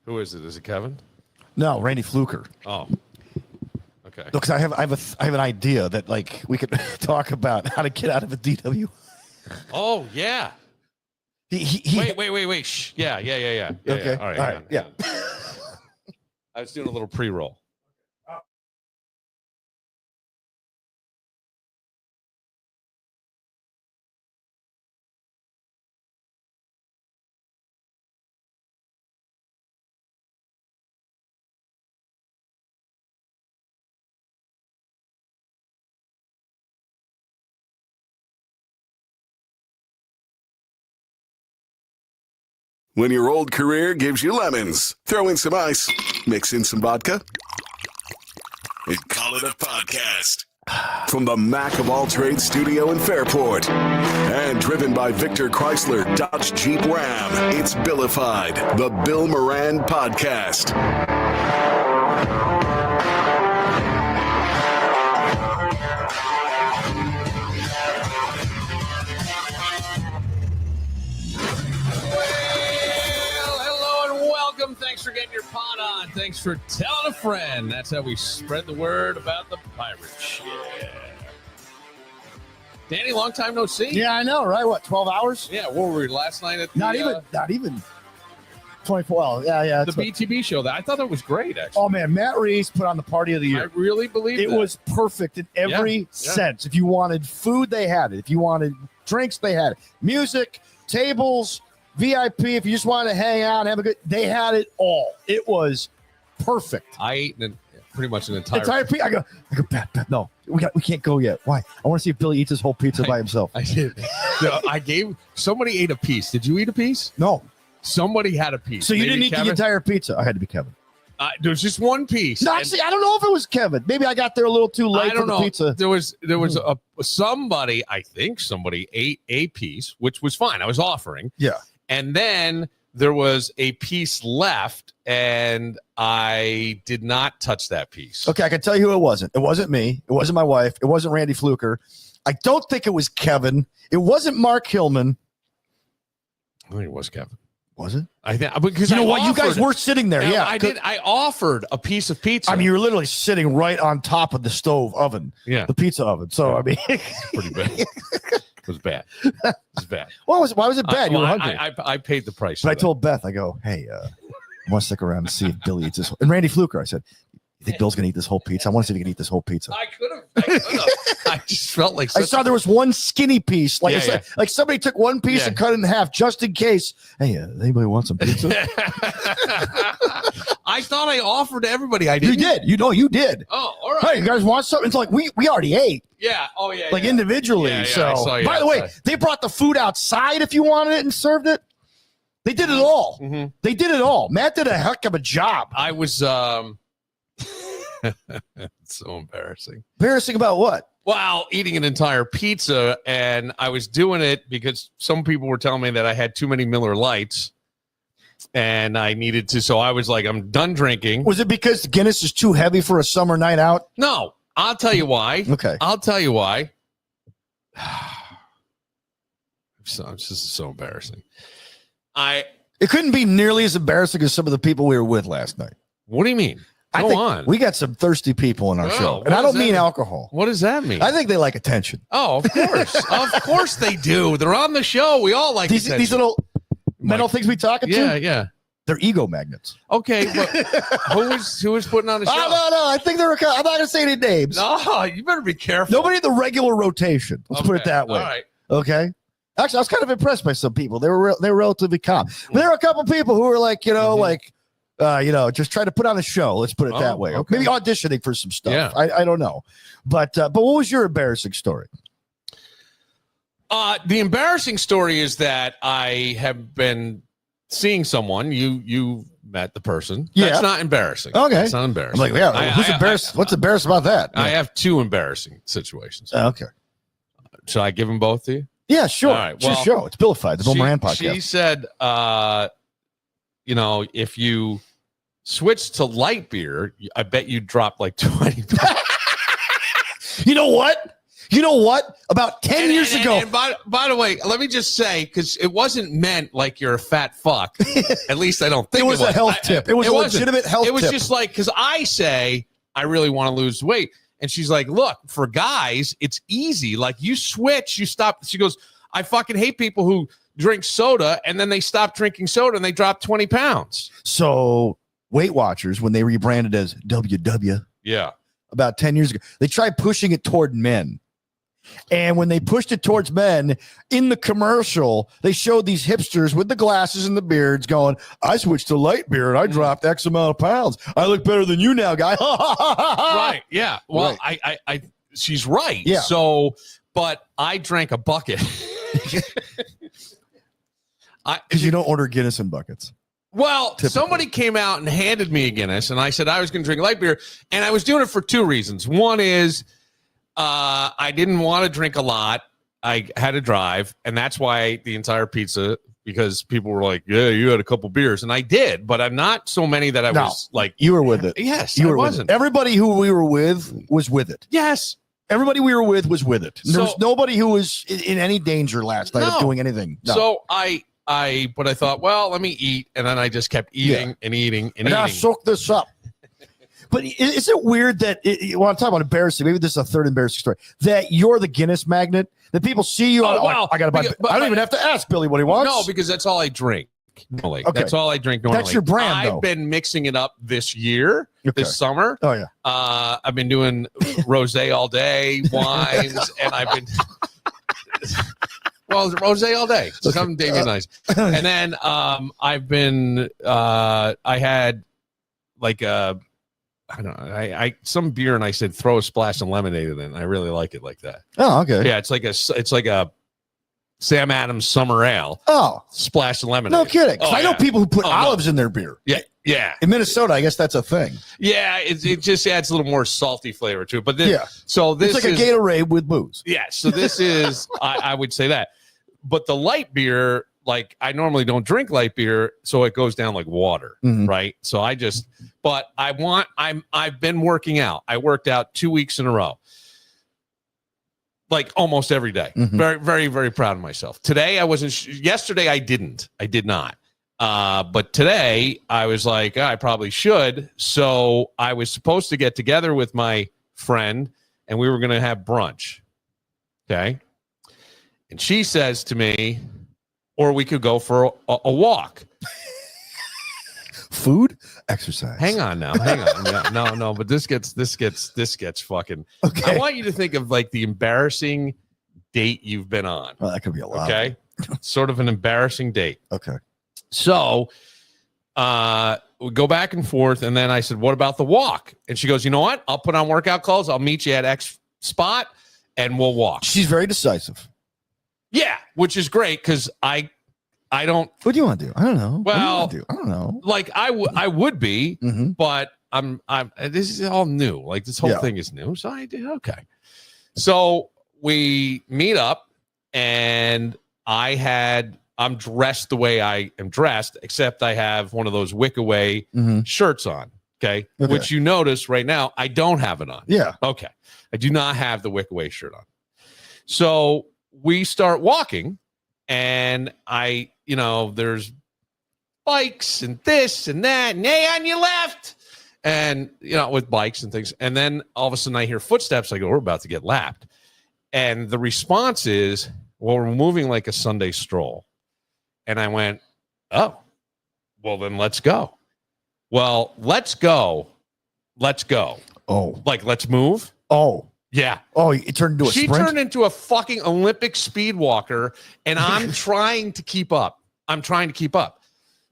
Who is it? Is it Kevin? No, Randy Fluker. Oh, okay. Because I have an idea that like we could talk about how to get out of a DW. Oh yeah. He Wait. Shh. Yeah. Okay. Yeah. All right. Yeah. I was doing a little pre-roll. When your old career gives you lemons, throw in some ice, mix in some vodka, and call it a podcast. From the Mac of All Trades studio in Fairport, and driven by Victor Chrysler Dodge Jeep Ram, it's Billified, the Bill Moran Podcast. Thanks for getting your pot on. Thanks for telling a friend. That's how we spread the word about the Pirates. Yeah. Danny, long time no see. Yeah, I know, right? What, 12 hours? Yeah, where were we last night at Not even 24. Well, yeah. The BTB show. I thought that was great, actually. Oh, man, Matt Reese put on the party of the year. I really believe it was perfect in every sense. If you wanted food, they had it. If you wanted drinks, they had it. Music, tables, VIP, if you just wanted to hang out and have a good, they had it all. It was perfect. I ate pretty much an entire pizza. I go, Pat, no, we can't go yet. Why? I want to see if Billy eats his whole pizza by himself. I did. Somebody ate a piece. Did you eat a piece? No. Somebody had a piece. So you didn't eat the entire pizza? I had to be Kevin. There was just one piece. No, actually, I don't know if it was Kevin. Maybe I got there a little too late for the pizza. There was somebody, I think somebody ate a piece, which was fine. I was offering. Yeah. And then there was a piece left, and I did not touch that piece. Okay, I can tell you who it wasn't. It wasn't me. It wasn't my wife. It wasn't Randy Fluker. I don't think it was Kevin. It wasn't Mark Hillman. I think it was Kevin. Was it? I think because you guys were sitting there. Yeah, I did. I offered a piece of pizza. I mean, you were literally sitting right on top of the stove oven. Yeah, the pizza oven. So I mean, it's pretty bad. It was bad. It was bad. Why was it bad? You were hungry. I paid the price. But I told Beth, I go, hey, I want to stick around and see if Billy eats this. And Randy Fluker, I said, you think Bill's gonna eat this whole pizza? I want to see if he can eat this whole pizza. I could have. I just felt like I saw there was one skinny piece, like like somebody took one piece and cut it in half just in case. Hey, anybody want some pizza? I thought I offered to everybody. I did. You did. You did. Oh, all right. Hey, you guys want something? It's like we already ate. Yeah. Oh, yeah. Like individually. Yeah, so, I saw you by the way, they brought the food outside if you wanted it and served it. They did it all. Mm-hmm. They did it all. Matt did a heck of a job. I was. It's so embarrassing. Embarrassing about what? Well, eating an entire pizza, and I was doing it because some people were telling me that I had too many Miller Lights, and I needed to. So I was like, I'm done drinking. Was it because Guinness is too heavy for a summer night out? No, I'll tell you why. Okay, I'll tell you why. It's just so embarrassing. It couldn't be nearly as embarrassing as some of the people we were with last night. What do you mean? Go on. We got some thirsty people in our show, and I don't mean alcohol. What does that mean? I think they like attention. Oh, of course, of course they do. They're on the show. We all like these little mental things we talking to. Yeah. They're ego magnets. Okay, but who was putting on the show? No. I think they're. I'm not gonna say any names. No, you better be careful. Nobody in the regular rotation. Let's put it that way. All right. Okay. Actually, I was kind of impressed by some people. They were relatively calm. But there were a couple people who were like, just trying to put on a show. Let's put it that way. Okay. Maybe auditioning for some stuff. Yeah. I don't know. But what was your embarrassing story? The embarrassing story is that I have been seeing someone. You met the person. Yeah. That's not embarrassing. Okay. It's not embarrassing. I'm like, who's embarrassed? What's embarrassing about that? I have two embarrassing situations. Okay. Should I give them both to you? Yeah, sure. All right, well, show. It's Billified, the Bill Moran podcast. She said, if you switch to light beer, I bet you drop like 20 pounds. You know what? You know what? About 10 years ago. And by the way, let me just say, because it wasn't meant like you're a fat fuck. At least I don't think it was. A health tip. It was a legitimate health tip. It was just like, because I say, I really want to lose weight. And she's like, look, for guys, it's easy. Like you switch, you stop. She goes, I fucking hate people who drink soda and then they stop drinking soda and they drop 20 pounds. So Weight Watchers, when they rebranded as WW, about 10 years ago, they tried pushing it toward men. And when they pushed it towards men in the commercial, they showed these hipsters with the glasses and the beards going, I switched to light beer and I dropped X amount of pounds. I look better than you now, guy. Right. Yeah. Well, right. I she's right. Yeah. So, but I drank a bucket. Because you don't order Guinness in buckets. Well, typically. Somebody came out and handed me a Guinness, and I said I was going to drink light beer, and I was doing it for two reasons. One is I didn't want to drink a lot. I had to drive, and that's why I ate the entire pizza, because people were like, yeah, you had a couple beers, and I did, but I'm not so many that I was like. You were with it. Yes, you I were wasn't. With it. Everybody who we were with was with it. Yes. Everybody we were with was with it. There was nobody who was in any danger last night of doing anything. No. So but I thought, well, let me eat. And then I just kept eating and eating and eating. I soak this up. But is it weird that, when I'm talking about embarrassing, maybe this is a third embarrassing story, that you're the Guinness magnet, that people see you, I got to buy. I don't even have to ask Billy what he wants. No, because that's all I drink. Normally. Okay. That's all I drink normally. That's your brand, though. I've been mixing it up this year, this summer. Oh, yeah. I've been doing rosé all day, wines, and I've been... Well, rosé all day. Some Damien Nice. And then I've been I had like I don't know, I some beer, and I said throw a splash of lemonade in it, and I really like it like that. Oh, okay. Yeah, it's like a Sam Adams summer ale. Oh, splash of lemonade. No kidding. Oh, I know people who put olives in their beer. Yeah. Yeah. In Minnesota, I guess that's a thing. Yeah, it just adds a little more salty flavor to it. But this, so this it's like a Gatorade with booze. Yeah. So this is, I would say that. But the light beer, like I normally don't drink light beer, so it goes down like water, right? So I've been working out. I worked out 2 weeks in a row, like almost every day. Very, very, very proud of myself. Today I wasn't. Yesterday I didn't. I did not. But today I was like, I probably should. So I was supposed to get together with my friend, and we were going to have brunch. Okay. And she says to me, or we could go for a walk. Food, exercise. Hang on now. Hang on. Yeah, no. But this gets fucking. Okay. I want you to think of like the embarrassing date you've been on. Well, that could be a lot. Okay. Sort of an embarrassing date. Okay. So we go back and forth. And then I said, what about the walk? And she goes, you know what? I'll put on workout clothes. I'll meet you at X spot and we'll walk. She's very decisive. Yeah, which is great because I don't. What do you want to do? I don't know. Well, I don't know. Like I would be, but I'm. This is all new. Like this whole thing is new. So I did okay. So we meet up, and I'm dressed the way I am dressed, except I have one of those wick away shirts on. Okay, which you notice right now I don't have it on. Yeah. Okay, I do not have the wick away shirt on. So we start walking, and there's bikes and this and that, and hey, on your left, and with bikes and things. And then all of a sudden I hear footsteps. I go, we're about to get lapped. And the response is, well, we're moving like a Sunday stroll. And I went, oh, well, then let's go. Well, let's go. Oh, like, let's move. Oh, yeah. Oh, it turned into a sprint? She turned into a fucking Olympic speed walker, and I'm trying to keep up.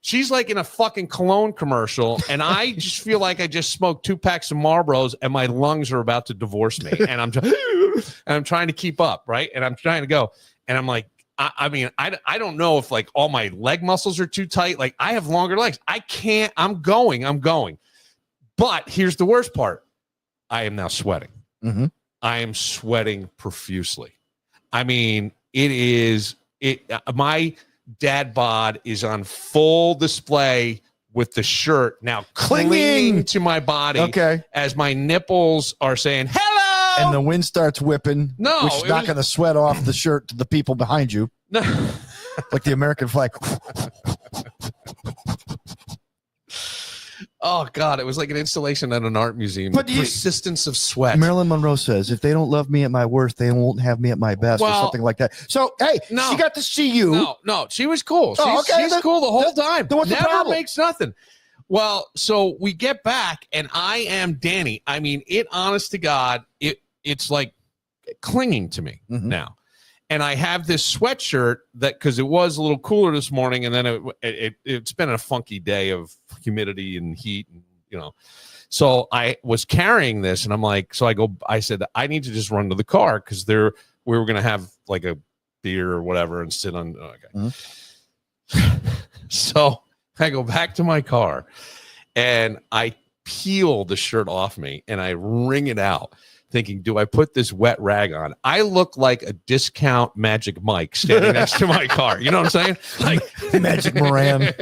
She's like in a fucking cologne commercial, and I just feel like I just smoked 2 packs of Marlboros, and my lungs are about to divorce me. And I'm trying to keep up, right? And I'm trying to go. And I'm like, I don't know if like all my leg muscles are too tight. Like I have longer legs. I can't. I'm going. But here's the worst part. I am now sweating. I am sweating profusely. I mean, my dad bod is on full display with the shirt now clinging to my body. Okay. As my nipples are saying, hello. and the wind starts whipping. No, which is not going to sweat off the shirt to the people behind you. No. Like the American flag. Oh God, it was like an installation at an art museum. But the persistence of sweat. Marilyn Monroe says, if they don't love me at my worst, they won't have me at my best, or something like that. So, hey, no, she got to see you. No, she was cool. She's cool the whole time. Then what's the Never problem? makes nothing. Well, so we get back, and I am Danny. I mean, honest to God, it's like clinging to me now. And I have this sweatshirt that, because it was a little cooler this morning, and then it's been a funky day of humidity and heat, and so I was carrying this, and I'm like, I said, I need to just run to the car because we were gonna have like a beer or whatever and sit on. So I go back to my car, and I peel the shirt off me, and I wring it out, thinking, do I put this wet rag on? I look like a discount Magic Mike standing next to my car. You know what I'm saying? Like Magic Moran.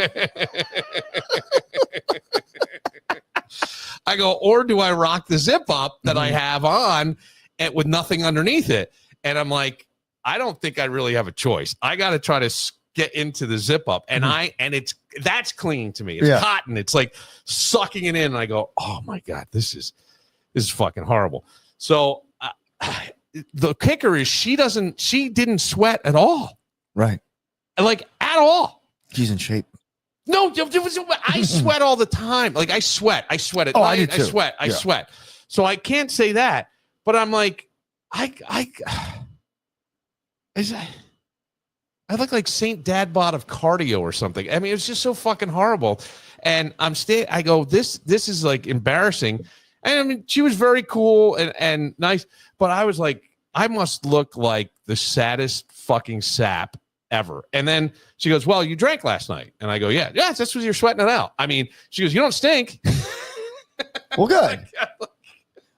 I go, or do I rock the zip up that I have on and with nothing underneath it? And I'm like, I don't think I really have a choice. I got to try to get into the zip up, and that's clinging to me. It's cotton. It's like sucking it in. And I go, oh my God, this is fucking horrible. So the kicker is she didn't sweat at all. Right. Like at all. She's in shape. No, I sweat all the time. Like I sweat at night. I do too. I sweat. So I can't say that, but I'm like, I look like Saint Dadbot of cardio or something. I mean, it's just so fucking horrible. And I go, this is like embarrassing. And I mean, she was very cool and nice, but I was like, I must look like the saddest fucking sap ever. And then she goes, well, you drank last night. And I go, yes, that's what you're sweating it out. I mean, she goes, you don't stink. Well, good.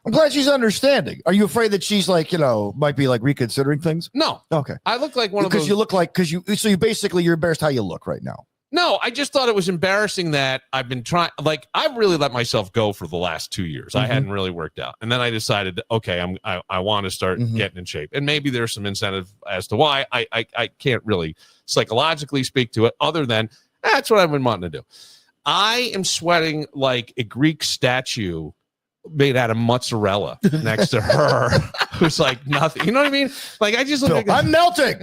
I'm glad she's understanding. Are you afraid that she's like, might be like reconsidering things? No. Okay. I look like one of those. Because you look like, so you're embarrassed how you look right now. No, I just thought it was embarrassing that I've been trying, like, I've really let myself go for the last 2 years. I hadn't really worked out. And then I decided, okay, I want to start getting in shape. And maybe there's some incentive as to why. I can't really psychologically speak to it other than that's what I've been wanting to do. I am sweating like a Greek statue made out of mozzarella next to her, who's like nothing. You know what I mean? Like, I just look like I'm melting.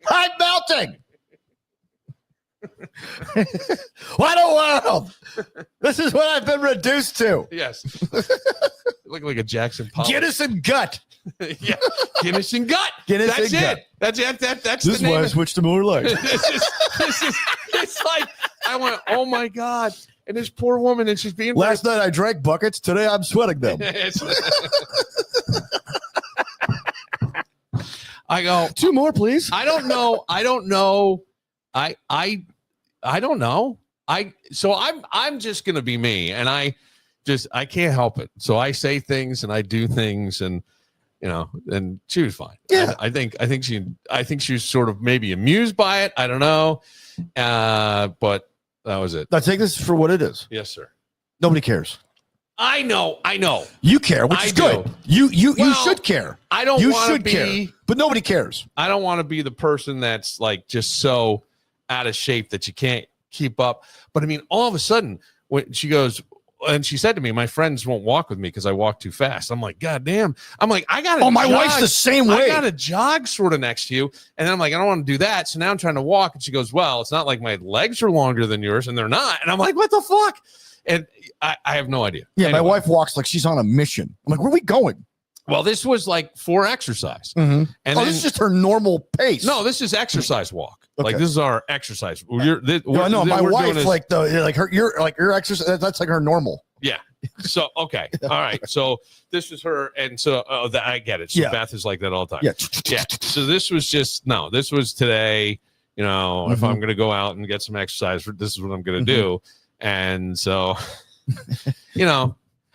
I'm melting. What a world! This is what I've been reduced to. Yes. Look like a Jackson Pollock. Guinness and gut. Yeah, Guinness and gut. Guinness That's and it. gut. That's it. That's This the is name. why I switched to Miller Lite. It's like I went, oh my God. And this poor woman, and she's being Last night I drank buckets. Today I'm sweating them. I go, 2 more, please. I don't know. I don't know. So I'm just gonna be me, and I can't help it. So I say things and I do things, and and she was fine. Yeah. I think she was sort of maybe amused by it. I don't know. But that was it. Now take this for what it is. Yes, sir. Nobody cares. I know. You care, which is good. You should care. I don't want to be care, but nobody cares. I don't want to be the person that's like just so out of shape that you can't keep up. But I mean, all of a sudden, when she goes, and she said to me, my friends won't walk with me because I walk too fast. I'm like, God damn. I'm like, I got to. Oh, my wife's the same way. I got to jog sort of next to you. And then I'm like, I don't want to do that. So now I'm trying to walk. And she goes, well, it's not like my legs are longer than yours. And they're not. And I'm like, what the fuck? And I have no idea. Yeah, anyway. My wife walks like she's on a mission. I'm like, where are we going? Well, this was like for exercise. And this is just her normal pace. No, this is exercise walk. Okay. Like this is our exercise. No, my wife like your exercise. That's like her normal. Yeah. So okay, all right. So this is her, and so I get it. So Beth is like that all the time. Yeah. So this was this was today. If I'm going to go out and get some exercise, this is what I'm going to do. And so, and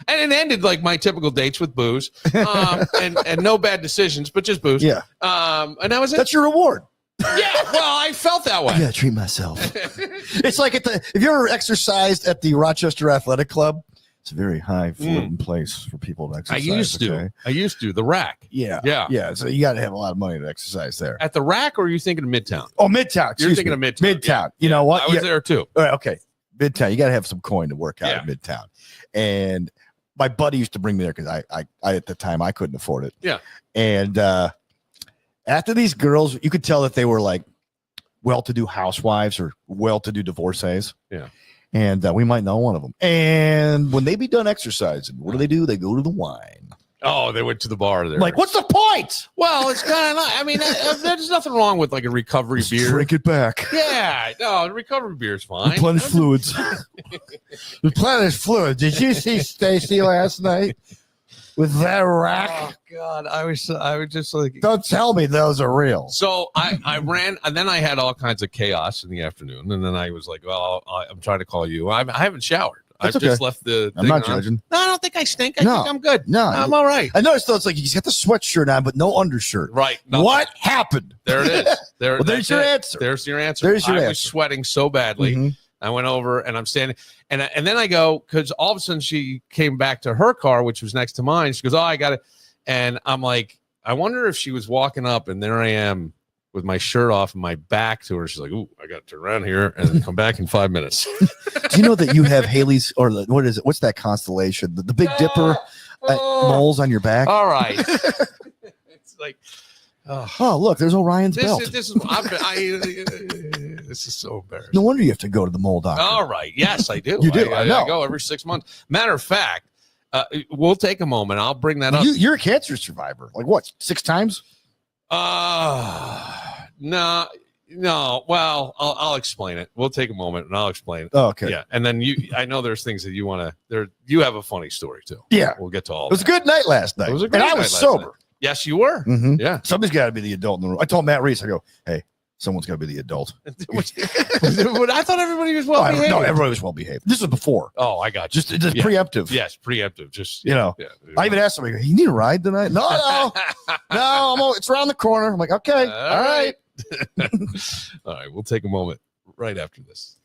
it ended like my typical dates with booze, and no bad decisions, but just booze. Yeah. And that was it. That's your reward. Yeah. Well, I felt that way. I gotta treat myself. It's like if you ever exercised at the Rochester Athletic Club, It's a very high floating place for people to exercise. I used to. The Rack. Yeah. So you got to have a lot of money to exercise there. At the Rack, or are you thinking of Midtown? Oh, Midtown. You're thinking of Midtown. Midtown. Yeah. You know what? I was there too. Okay. Midtown. You got to have some coin to work out in Midtown. And my buddy used to bring me there because I at the time I couldn't afford it. Yeah. And after these girls, you could tell that they were like well-to-do housewives or well-to-do divorcees. Yeah. And we might know one of them. And when they be done exercising, what do? They go to the wine. Oh, they went to the bar there. Like, what's the point? Well, it's kind of. I mean, there's nothing wrong with like a recovery beer. Drink it back. Yeah, no, recovery beer is fine. Replenish fluids. Replenish fluids. Did you see Stacy last night with that rack? Oh God, I was just like, don't tell me those are real. So I ran, and then I had all kinds of chaos in the afternoon, and then I was like, well, I'm trying to call you. I haven't showered. That's I've just left the. I'm not judging. No, I don't think I stink. I think I'm good. No, I'm all right. I noticed though, it's like he's got the sweatshirt on, but no undershirt. Right. No. What happened? There it is. Well, there's your answer. There's your answer. There's your I answer. was sweating so badly. Mm-hmm. I went over and I'm standing, and then I go, because all of a sudden she came back to her car, which was next to mine. She goes, "Oh, I got it," and I'm like, I wonder if she was walking up, and there I am with my shirt off and my back to her. She's like, "Ooh, I got to turn around here and then come back in 5 minutes." Do you know that you have Haley's, or what is it? What's that constellation? The Big Dipper moles on your back. All right. It's like, oh, look, there's Orion's belt. This is so embarrassing. No wonder you have to go to the mole doctor. All right. Yes, I do. You do. I know. I go every 6 months. Matter of fact, we'll take a moment. I'll bring that up. You're a cancer survivor. Like what? 6 times? No. Well, I'll explain it. We'll take a moment and I'll explain it. Oh, okay. Yeah. And then I know there's things that you want to, you have a funny story too. Yeah. We'll get to all It was a good night last night. It was a great and I was sober. Night. Yes, you were. Mm-hmm. Yeah. Somebody's got to be the adult in the room. I told Matt Reese, I go, hey, someone's got to be the adult. I thought everybody was well behaved. No, everybody was well behaved. This was before. Oh, I got you. Just preemptive. Yes, preemptive. Just, Yeah. I even asked somebody, you need a ride tonight? No, it's around the corner. I'm like, okay. All right. All right. We'll take a moment right after this.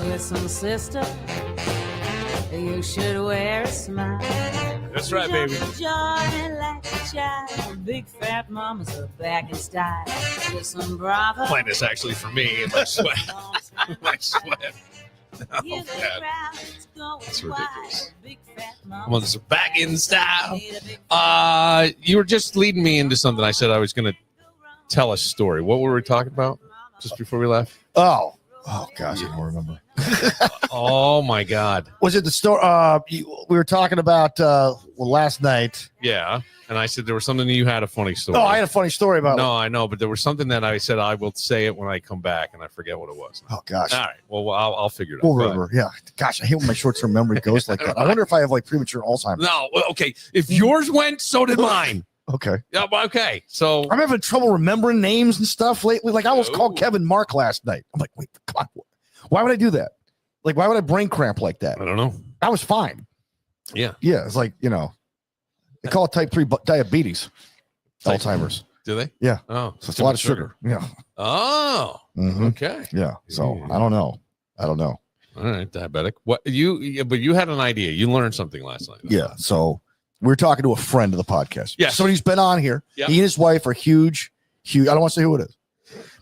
Listen, sister, you should wear a smile. That's right, baby. Big fat mamas are back in style. Listen, bravo. Playing this actually for me in my sweat. My sweat. Oh, man. That's ridiculous. Mamas are back in style. You were just leading me into something. I said I was going to tell a story. What were we talking about just before we left? Oh gosh, I don't remember. Oh my God. Was it the story? We were talking about last night. Yeah. And I said there was something you had a funny story. Oh, I had a funny story about. No, I know, but there was something that I said I will say it when I come back, and I forget what it was. Oh gosh. All right. Well, I'll figure it out. We'll remember. Yeah. Gosh, I hate when my short-term memory goes like that. I wonder if I have like premature Alzheimer's. No. Okay. If yours went, so did mine. Okay. Yeah. Okay. So I'm having trouble remembering names and stuff lately. Like I almost called Ooh. Kevin Mark last night. I'm like, wait, come on. Why would I do that? Like, why would I brain cramp like that? I don't know. I was fine. Yeah. Yeah. It's like, they call it type 3 diabetes. Alzheimer's. Do they? Yeah. Oh, So it's a lot of sugar. Yeah. Oh. Mhm. Okay. Yeah. So Yeah. I don't know. All right, diabetic. What but you had an idea. You learned something last night. Yeah. So we're talking to a friend of the podcast. Yes. Somebody who's been on here. Yeah. He and his wife are huge. I don't want to say who it is.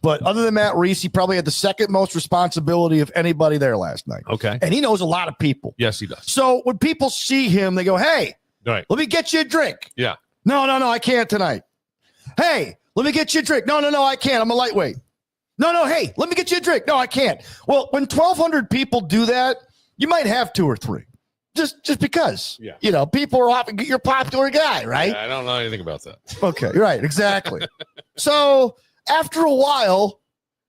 But other than Matt Reese, he probably had the second most responsibility of anybody there last night. Okay. And he knows a lot of people. Yes, he does. So when people see him, they go, hey, Right. let me get you a drink. Yeah. No, I can't tonight. Hey, let me get you a drink. No, I can't. I'm a lightweight. No, hey, let me get you a drink. No, I can't. Well, when 1,200 people do that, you might have 2 or 3. Just because. Yeah. People are often you're a popular guy, right? Yeah, I don't know anything about that. Okay, right, exactly. So after a while,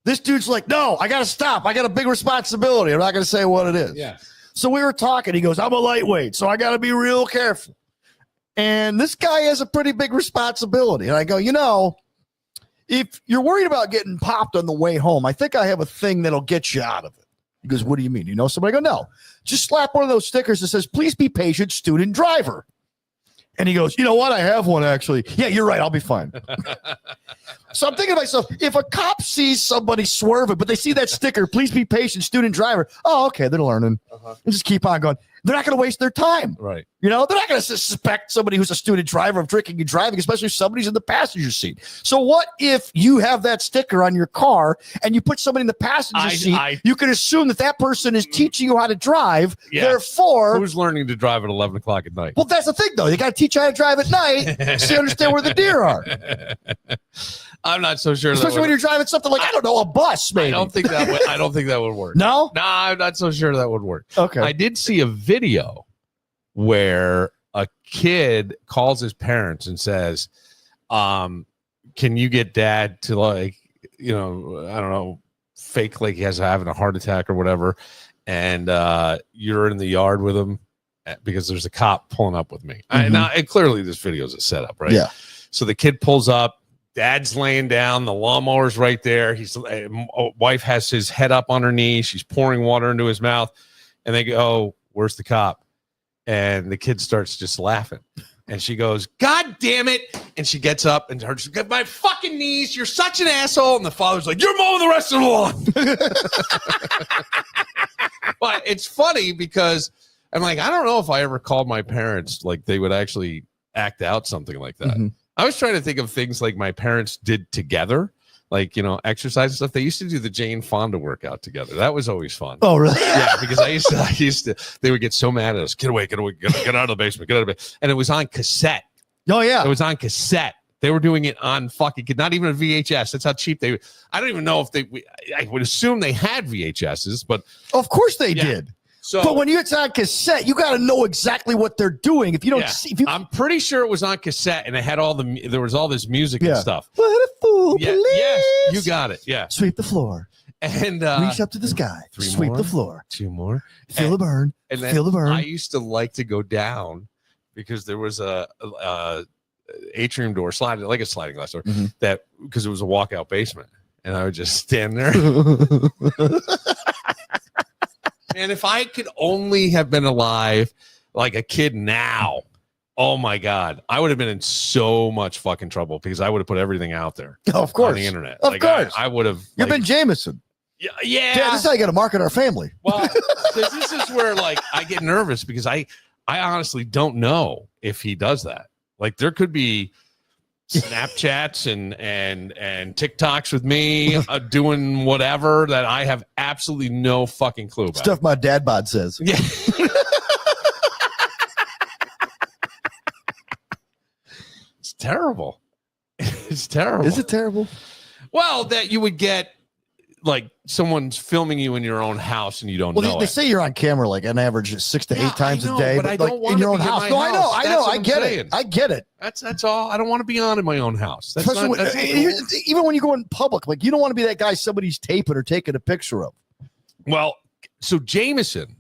this dude's like, no, I got to stop. I got a big responsibility. I'm not going to say what it is. Yeah. So we were talking. He goes, I'm a lightweight, so I got to be real careful. And this guy has a pretty big responsibility. And I go, if you're worried about getting popped on the way home, I think I have a thing that'll get you out of it. He goes, what do you mean? You know somebody? I go, no. Just slap one of those stickers that says, please be patient, student driver. And he goes, you know what? I have one, actually. Yeah, you're right. I'll be fine. So I'm thinking to myself, if a cop sees somebody swerving, but they see that sticker, please be patient, student driver. Oh, okay. They're learning. And just keep on going. They're not going to waste their time. Right. They're not going to suspect somebody who's a student driver of drinking and driving, especially if somebody's in the passenger seat. So what if you have that sticker on your car and you put somebody in the passenger seat? You can assume that person is teaching you how to drive. Yes. Therefore, who's learning to drive at 11 o'clock at night? well, that's the thing, though. You got to teach you how to drive at night so you understand where the deer are. I'm not so sure. Especially when you're driving something like, I don't know, a bus, maybe. I don't think that would work. No? No, I'm not so sure that would work. Okay. I did see a video where a kid calls his parents and says, can you get dad to I don't know, fake like he has having a heart attack or whatever. And you're in the yard with him because there's a cop pulling up with me. And clearly this video is a setup, right? Yeah. So the kid pulls up, dad's laying down, the lawnmower's right there. Wife has his head up on her knee. She's pouring water into his mouth. And they go, where's the cop? And the kid starts just laughing. And she goes, God damn it. And she gets up and she's got my fucking knees. You're such an asshole. And the father's like, you're mowing the rest of the lawn. But it's funny because I'm like, I don't know if I ever called my parents like they would actually act out something like that. Mm-hmm. I was trying to think of things like my parents did together, like, exercise and stuff. They used to do the Jane Fonda workout together. That was always fun. Oh, really? Yeah, because I used to, they would get so mad at us. Get away, get out of the basement, get out of the basement. And it was on cassette. Oh, yeah. It was on cassette. They were doing it on fucking, not even a VHS. That's how cheap I don't even know if I would assume they had VHSs, but. Of course they did. So, but when it's on cassette, you got to know exactly what they're doing. If you don't see, I'm pretty sure it was on cassette and it had there was all this music and stuff. What a fool, Yeah, please. yes, you got it. Yeah. Sweep the floor. And reach up to the sky. Sweep the floor. 2 more. Feel the burn. And then feel the burn. I used to like to go down because there was a atrium door, like a sliding glass door, that because it was a walkout basement, and I would just stand there. And if I could only have been alive like a kid now, oh my God, I would have been in so much fucking trouble because I would have put everything out there. Oh, of course. On the internet. Of course. I would have. You've been Jameson. Yeah. Yeah, this is how you got to market our family. Well, this is where like I get nervous because I I honestly don't know if he does that. Like there could be Snapchats and TikToks with me doing whatever that I have absolutely no fucking clue about. Stuff my dad bod says. Yeah. It's terrible. It's terrible. Is it terrible? Well, that you would get like someone's filming you in your own house and you don't know they it. say you're on camera like an average 6 to 8 times a day, but I don't like want in your to own be in house. my No, house. I That's know. what I I'm get saying. it. I get it. That's all. I don't want to be on in my own house. That's Especially not, even when you go in public, like you don't want to be that guy somebody's taping or taking a picture of. Well, so Jameson.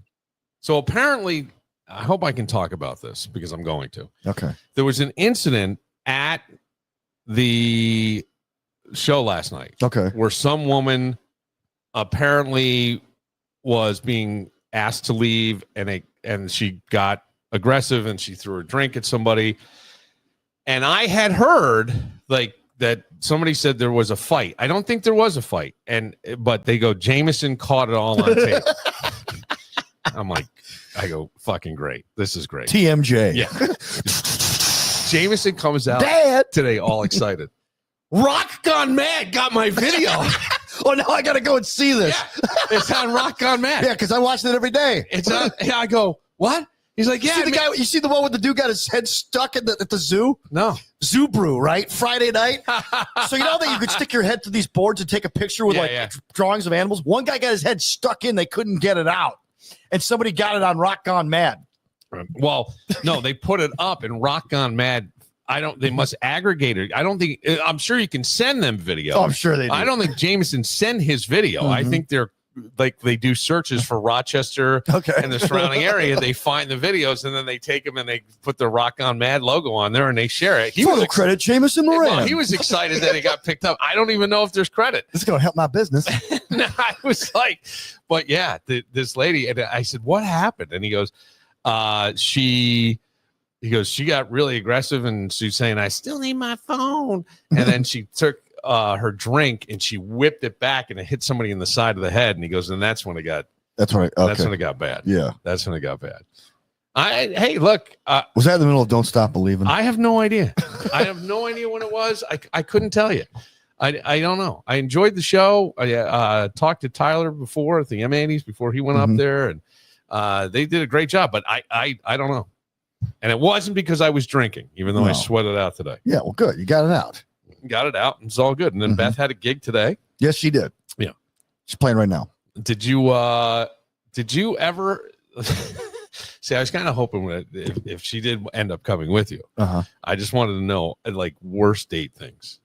So apparently, I hope I can talk about this because I'm going to. Okay. There was an incident at the show last night. Okay. Where some woman apparently was being asked to leave and she got aggressive and she threw a drink at somebody. And I had heard like that somebody said there was a fight. I don't think there was a fight. But they go, Jameson caught it all on tape. I'm like, I go, fucking great. This is great. TMJ. Yeah. Jameson comes out today all excited. Rock Gone Mad got my video. Oh, now I got to go and see this. Yeah, it's on Rock Gone Mad. Yeah, because I watched it every day. It's on. Yeah, I go, what? He's like, yeah. You see the one with the dude got his head stuck at the zoo? No. Zoo Brew, right? Friday night. So you know that you could stick your head through these boards and take a picture with drawings of animals? One guy got his head stuck in. They couldn't get it out. And somebody got it on Rock Gone Mad. Well, no, they put it up and Rock Gone Mad. They must aggregate it. I'm sure you can send them video. Oh, I'm sure they do. I don't think Jameson send his video. I think they're like, they do searches for Rochester and the surrounding area. They find the videos and then they take them and they put the Rock On Mad logo on there and they share it. Photo credit Jameson Moran. Well, he was excited that it got picked up. I don't even know if there's credit. This is going to help my business. No, I was like, but yeah, this lady, and I said, what happened? And he goes, she got really aggressive and she's saying, I still need my phone. And then she took her drink and she whipped it back and it hit somebody in the side of the head. And he goes, and that's when it got bad. Yeah. That's when it got bad. Hey, look. Was that in the middle of Don't Stop Believing? I have no idea. I have no idea when it was. I couldn't tell you. I don't know. I enjoyed the show. I talked to Tyler before at the M80s before he went up there, and they did a great job. But I don't know. And it wasn't because I was drinking, even though I sweated out today. Yeah, well, good. You got it out. Got it out. It's all good. And then Beth had a gig today. Yes, she did. Yeah. She's playing right now. Did you ever see, I was kind of hoping that if she did end up coming with you, I just wanted to know like worst date things.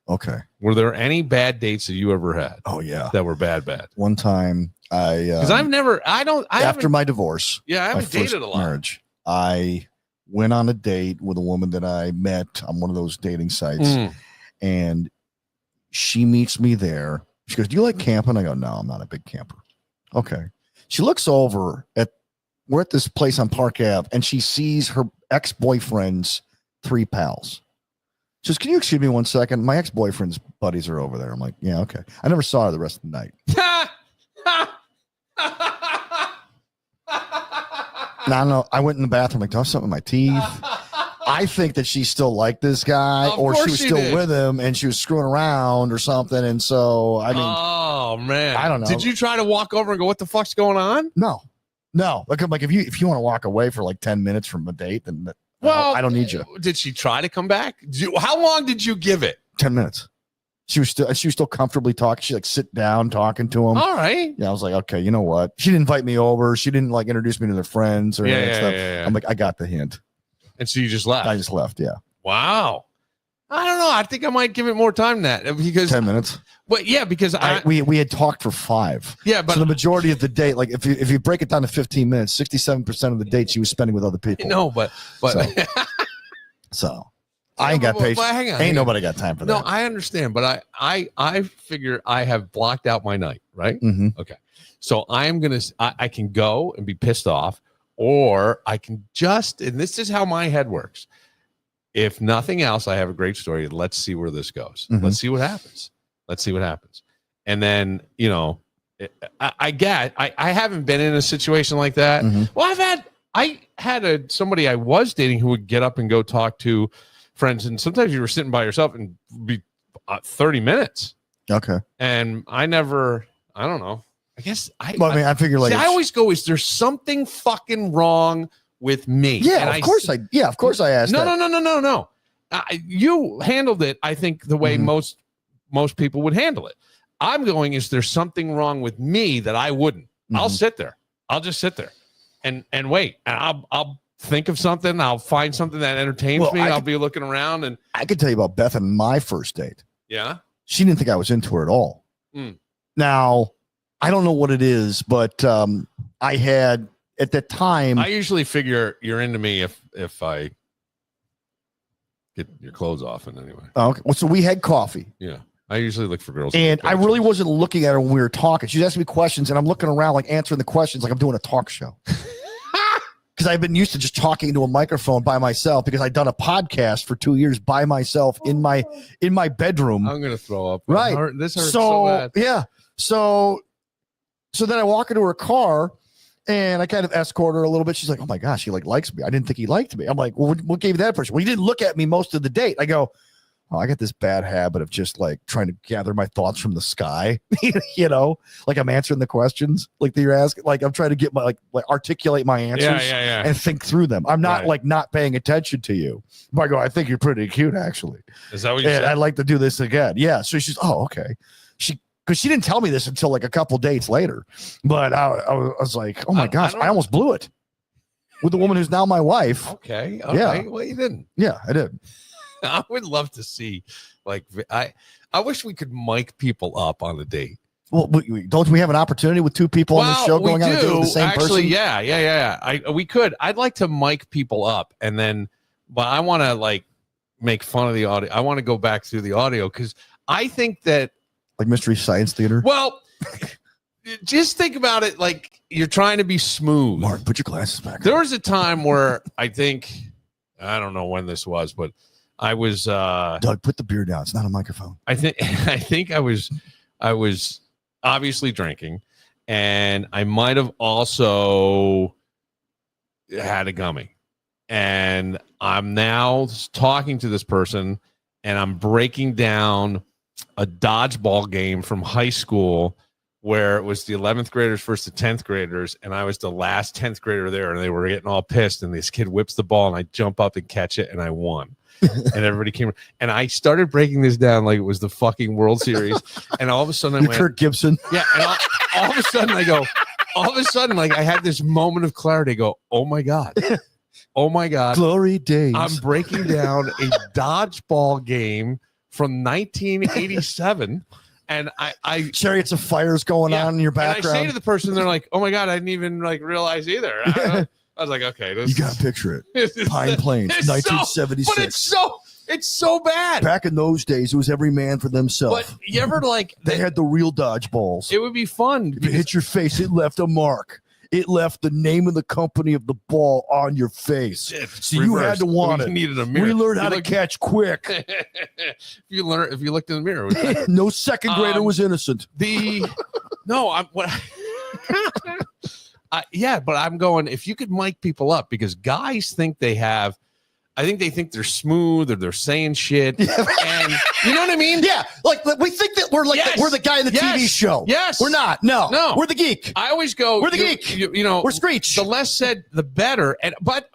Okay. Were there any bad dates that you ever had? Oh yeah. That were bad. One time because after my divorce. Yeah, I haven't dated a lot. Marriage, I went on a date with a woman that I met on one of those dating sites, and she meets me there. She goes, "Do you like camping?" I go, "No, I'm not a big camper." Okay. She looks over we're at this place on Park Ave, and she sees her ex-boyfriend's 3 pals. She says, "Can you excuse me 1 second? My ex-boyfriend's buddies are over there." I'm like, "Yeah, okay." I never saw her the rest of the night. And I don't know. I went in the bathroom, like, do I have something in my teeth? I think that she still liked this guy, or she was still with him and she was screwing around or something. And so, I mean, oh man, I don't know. Did you try to walk over and go, "What the fuck's going on"? No. Like if you want to walk away for like 10 minutes from a date, then I don't need you. Did she try to come back? How long did you give it? 10 minutes. She was still comfortably talking. She like sit down talking to him. All right. Yeah, I was like, okay, you know what? She didn't invite me over. She didn't like introduce me to their friends or any of that stuff. Yeah. I'm like, I got the hint. And so you just left. I just left. Yeah. Wow. I don't know. I think I might give it more time than that because 10 minutes. But yeah, because we had talked for 5. Yeah, but so the majority of the date, like if you break it down to 15 minutes, 67% of the date she was spending with other people. No, but so I ain't got patience. Hang on, ain't nobody got time for that. No, I understand, but I figure I have blocked out my night, right? Okay, so I can go and be pissed off, or I can and this is how my head works. If nothing else, I have a great story. Let's see where this goes. Let's see what happens. And then, I haven't been in a situation like that. Well, I had somebody I was dating who would get up and go talk to friends, and sometimes you were sitting by yourself and be 30 minutes. Okay. And I don't know. I guess I figure like I always go, is there something fucking wrong with me? Yeah, and of course I asked. No. You handled it, I think, the way most people would handle it. I'm going, is there something wrong with me that I wouldn't? I'll sit there. I'll just sit there and wait. And I'll think of something. I'll find something that entertains me. I'll be looking around, and I could tell you about Beth and my first date. Yeah. She didn't think I was into her at all. Now, I don't know what it is, but I had at that time. I usually figure you're into me if I get your clothes off in any way. Oh, okay. Well, so we had coffee. Yeah. I usually look for girls. And I really wasn't looking at her when we were talking. She's asking me questions, and I'm looking around, like answering the questions like I'm doing a talk show. Because I've been used to just talking into a microphone by myself, because I'd done a podcast for 2 years by myself in my bedroom. I'm gonna throw up. Right. This hurts so bad. Yeah. So then I walk into her car, and I kind of escort her a little bit. She's like, "Oh my gosh, he likes me. I didn't think he liked me." I'm like, "Well, what gave you that impression?" "Well, he didn't look at me most of the date." I go, "Oh, I got this bad habit of just like trying to gather my thoughts from the sky." Like I'm answering the questions like that you're asking. Like I'm trying to get my like articulate my answers and think through them. I'm not like not paying attention to you. But I go, "I think you're pretty cute, actually. Is that what you said? I'd like to do this again." Yeah. So she's, "Oh, okay." Because she didn't tell me this until like a couple dates later. But I was like, "Oh my gosh, I almost blew it with the woman who's now my wife." Okay. All right. Well, you didn't. Yeah, I did. I would love to see, like, I wish we could mic people up on a date. Well, don't we have an opportunity with two people on the show going on a date with the same actually, person? Yeah. We could. I'd like to mic people up, and then, but I want to like make fun of the audio. I want to go back through the audio, because I think that, like Mystery Science Theater. Well, just think about it. Like, you're trying to be smooth. Mark, put your glasses back. There was a time where I don't know when this was, but I was Doug, put the beer down. It's not a microphone. I think I was obviously drinking, and I might have also had a gummy. And I'm now talking to this person, and I'm breaking down a dodgeball game from high school where it was the 11th graders versus the 10th graders, and I was the last 10th grader there, and they were getting all pissed, and this kid whips the ball, and I jump up and catch it, and I won. And everybody came, and I started breaking this down like it was the fucking World Series. And all of a sudden I went, Kirk Gibson. Yeah. And all of a sudden, like I had this moment of clarity. I go, oh my God. Glory days. I'm breaking down a dodgeball game from 1987. And I Chariots of Fires going on in your background. And I say to the person, they're like, oh my God, I didn't even like realize either. I was like, okay, you got to picture it. Pine Plains, 1976. But it's so bad. Back in those days, it was every man for themselves. But you ever like they had the real dodgeballs. It would be fun. If it hit your face, it left a mark. It left the name of the company of the ball on your face. So you had to want it. Needed a mirror. We learned how to catch quick. If you looked in the mirror, no second grader was innocent. But I'm going, if you could mic people up, because guys think they think they're smooth or they're saying shit. And you know what I mean? Yeah. Like we think that we're like we're the guy in the TV show. Yes. We're not. No. We're the geek. I always go, we're the geek. You know, we're Screech. The less said, the better. And but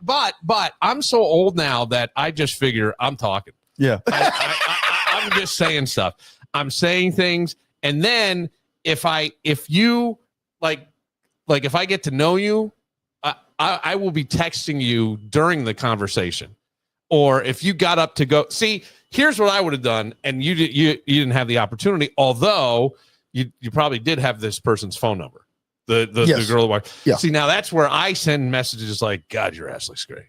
I'm so old now that I just figure I'm talking. Yeah. I'm just saying stuff. I'm saying things. And then if you like if I get to know you, I will be texting you during the conversation. Or if you got up to go, see, here's what I would have done, and you didn't have the opportunity, although you probably did have this person's phone number, the girl. Yeah. See, now that's where I send messages like, God, your ass looks great.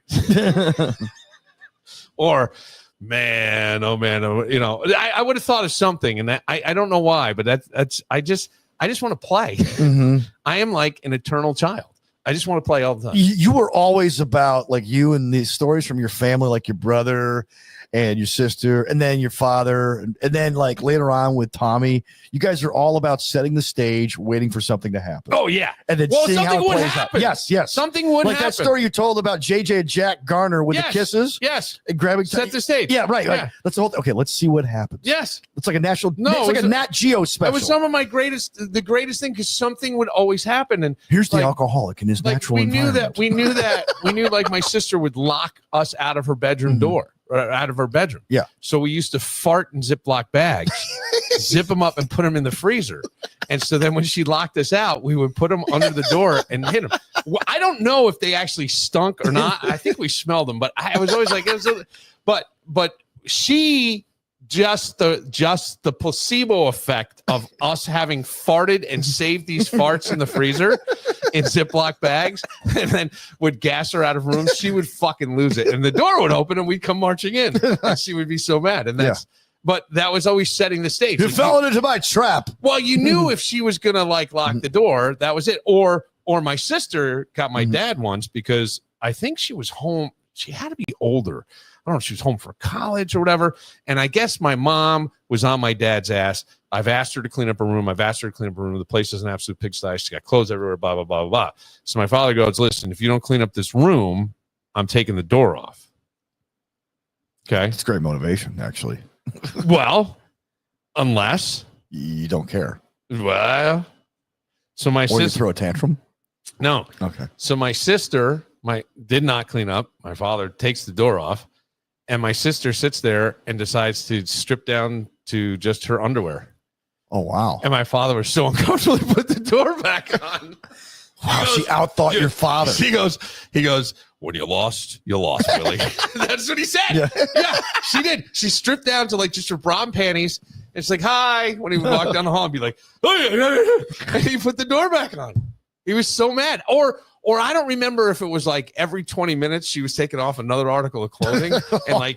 Or, man, oh man, you know, I would have thought of something, and that I don't know why, but that's I just want to play. Mm-hmm. I am like an eternal child. I just want to play all the time. You were always about like you and these stories from your family, like your brother and your sister, and then your father, and then like later on with Tommy, you guys are all about setting the stage, waiting for something to happen. Oh yeah, and then seeing how it plays out. Yes, something would like happen. that story you told about JJ and Jack Garner with the kisses. Yes, and grabbing set the stage. Yeah, right. Yeah. Like, okay, let's see what happens. Yes, it's like a national. No, it's like a Nat Geo special. It was some of my the greatest thing because something would always happen. And here's the alcoholic in his natural environment. We knew like my sister would lock us out of her bedroom door, or out of her bedroom. Yeah. So we used to fart in Ziploc bags, zip them up, and put them in the freezer. And so then when she locked us out, we would put them under the door and hit them. Well, I don't know if they actually stunk or not. I think we smelled them, but I was always like, but she. Just the placebo effect of us having farted and saved these farts in the freezer in Ziploc bags and then would gas her out of rooms, she would fucking lose it. And the door would open and we'd come marching in. And she would be so mad. And but that was always setting the stage. You fell into my trap. Well, you knew if she was gonna like lock the door, that was it. Or my sister got my dad once because I think she was home. She had to be older. I don't know if she was home for college or whatever. And I guess my mom was on my dad's ass. I've asked her to clean up her room. The place is an absolute pigsty. She's got clothes everywhere, blah, blah, blah, blah. So my father goes, listen, if you don't clean up this room, I'm taking the door off. Okay. It's great motivation, actually. Well, unless you don't care. Well, so my sister. You throw a tantrum? No. Okay. So my sister did not clean up. My father takes the door off. And my sister sits there and decides to strip down to just her underwear. Oh, wow. And my father was so uncomfortable, he put the door back on. Wow, she outthought your father. He goes, when you lost, Willie. That's what he said. Yeah, she did. She stripped down to like just her bra and panties. And she's like, hi. When he would walk down the hall and be like, oh, yeah. And he put the door back on. He was so mad. Or I don't remember if it was like every 20 minutes she was taking off another article of clothing and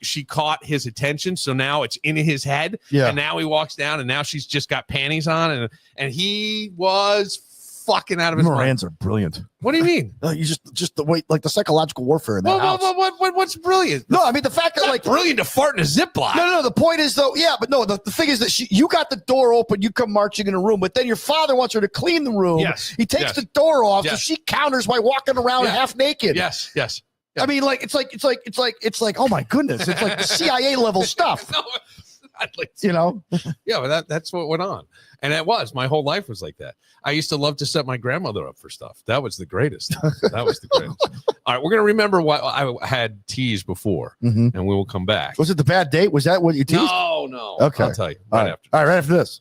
she caught his attention. So now it's in his head. Yeah. And now he walks down and now she's just got panties on and he was fucking out of his mind. Morans are brilliant. What do you mean? You just the way, like the psychological warfare in that house. What's brilliant? No, I mean the fact that like brilliant to fart in a Ziploc. No. The point is though, yeah, but no. The thing is that you got the door open, you come marching in a room, but then your father wants her to clean the room. Yes. He takes the door off, so she counters by walking around half naked. Yes. Yeah. I mean, like it's like oh my goodness, it's like the CIA level stuff. No. Yeah, but that's what went on. And it was my whole life was like that. I used to love to set my grandmother up for stuff. That was the greatest. All right, we're gonna remember what I had teased before, and we will come back. Was it the bad date? Was that what you teased? No. Okay, I'll tell you after. All right, right after this.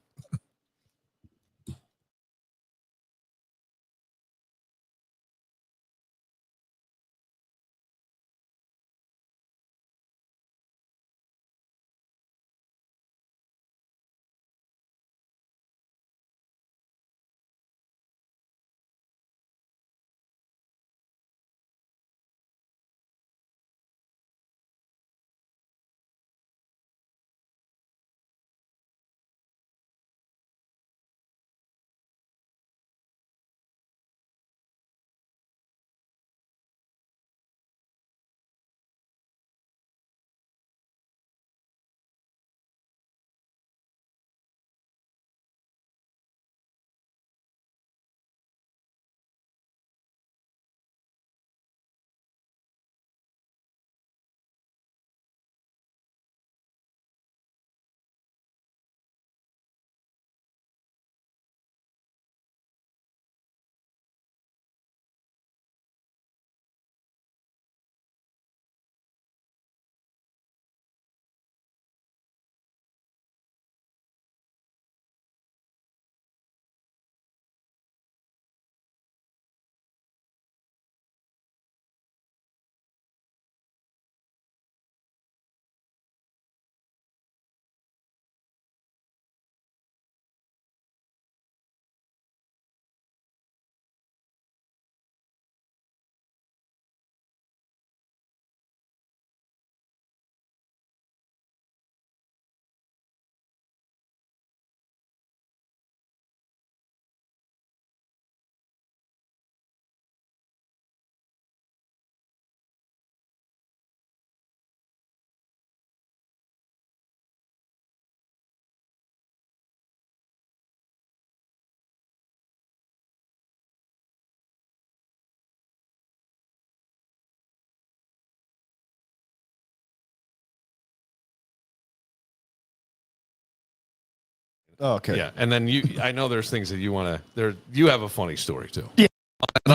Oh, okay. Yeah, and then I know there's things that you want to. You have a funny story too. Yeah.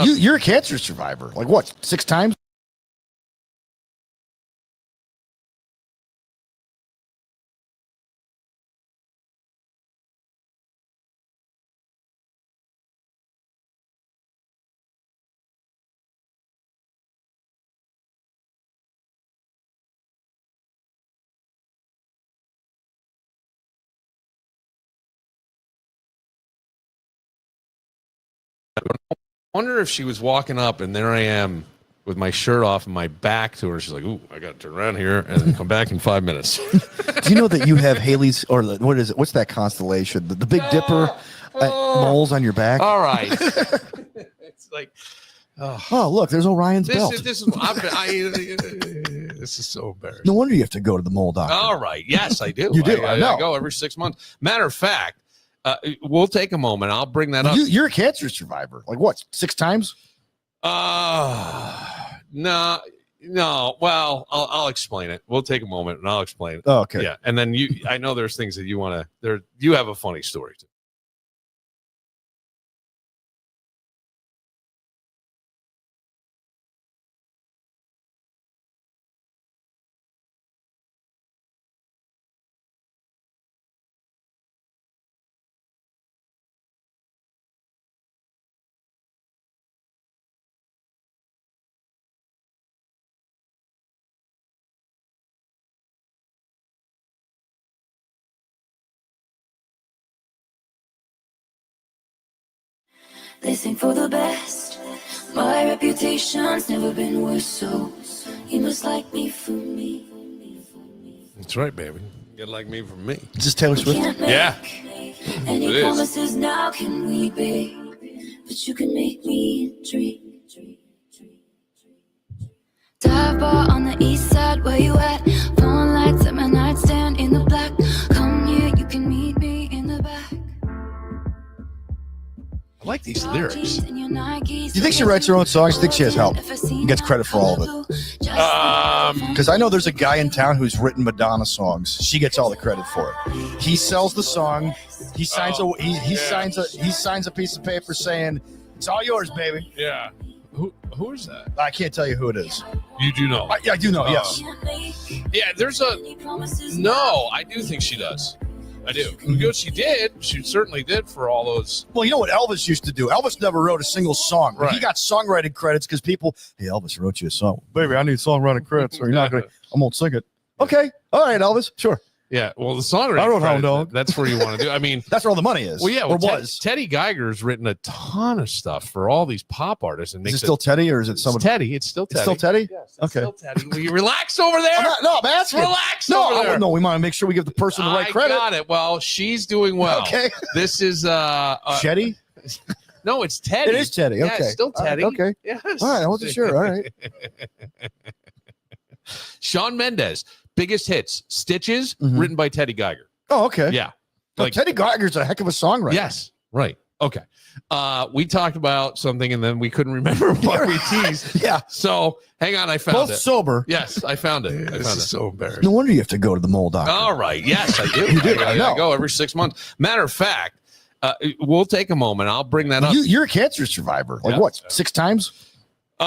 You're a cancer survivor. Like what? 6 times? Wonder if she was walking up and there I am with my shirt off and my back to her. She's like, "Ooh, I got to turn around here and then come back in 5 minutes." Do you know that you have Haley's, or what is it? What's that constellation? The Big Dipper moles on your back? All right. It's like, oh, look, there's Orion's belt. This is so embarrassing. No wonder you have to go to the mole doctor. All right. Yes, I do. You do. I know. I go every 6 months. Matter of fact, we'll take a moment. I'll bring that up. You're a cancer survivor. Like what? 6 times? No. Well, I'll explain it. We'll take a moment and I'll explain it. Oh, okay. Yeah, and then I know there's things that you want to. You have a funny story too. They sing for the best. My reputation's never been worse, so you must like me for me. That's right, baby. Get like me from me. Is this Taylor Swift? Yeah. Any It is. promises now can we break? But you can make me dream. Dive bar on the east side, where you at? Phone lights at my nightstand in the black. Come here, you can meet me in the back. I like these lyrics. Do you think she writes her own songs? I think she has help. Gets credit for all of it. Because I know there's a guy in town who's written Madonna songs. She gets all the credit for it. He sells the song. He signs he signs a piece of paper saying, "It's all yours, baby." Yeah. Who is that? I can't tell you who it is. You do know. I do know. Yes. Yeah. There's a. No, I do think she does. I do. Because she certainly did for all those. Well, you know what Elvis used to do? Elvis never wrote a single song. Right. He got songwriting credits because people, hey, Elvis wrote you a song. Baby, I need songwriting credits or you're not going to, I won't sing it. Okay. All right, Elvis. Sure. Yeah. Well, the songwriting. I wrote credit, Hound Dog. That's where you want to do. I mean, that's where all the money is. Well, yeah. Or was. Teddy Geiger's written a ton of stuff for all these pop artists. And is it still Teddy or is it someone? It's Teddy. It's still Teddy. It's still Teddy? Yes. Okay. Still Teddy. Will you relax over there? No, I'm asking. Relax over there. No, we want to make sure we give the person the right credit. I got it. Well, she's doing well. Okay. This is Shetty? No, it's Teddy. It is Teddy. Okay. Yeah, it's still Teddy. Okay. Yes. All right. I wasn't sure. All right. Shawn Mendes, biggest hits, Stitches, written by Teddy Geiger. Oh, okay. Yeah. Like, Teddy Geiger's a heck of a songwriter. Yes. Right. Okay. We talked about something and then we couldn't remember what we teased. Yeah. So hang on. I found Both it. sober. Yes, I found it. I found it. So embarrassing. No wonder you have to go to the mole doctor. All right. Yes, I do. You do. I know. I go every 6 months. Matter of fact, we'll take a moment. I'll bring that up. You're a cancer survivor. Like what? 6 times? No.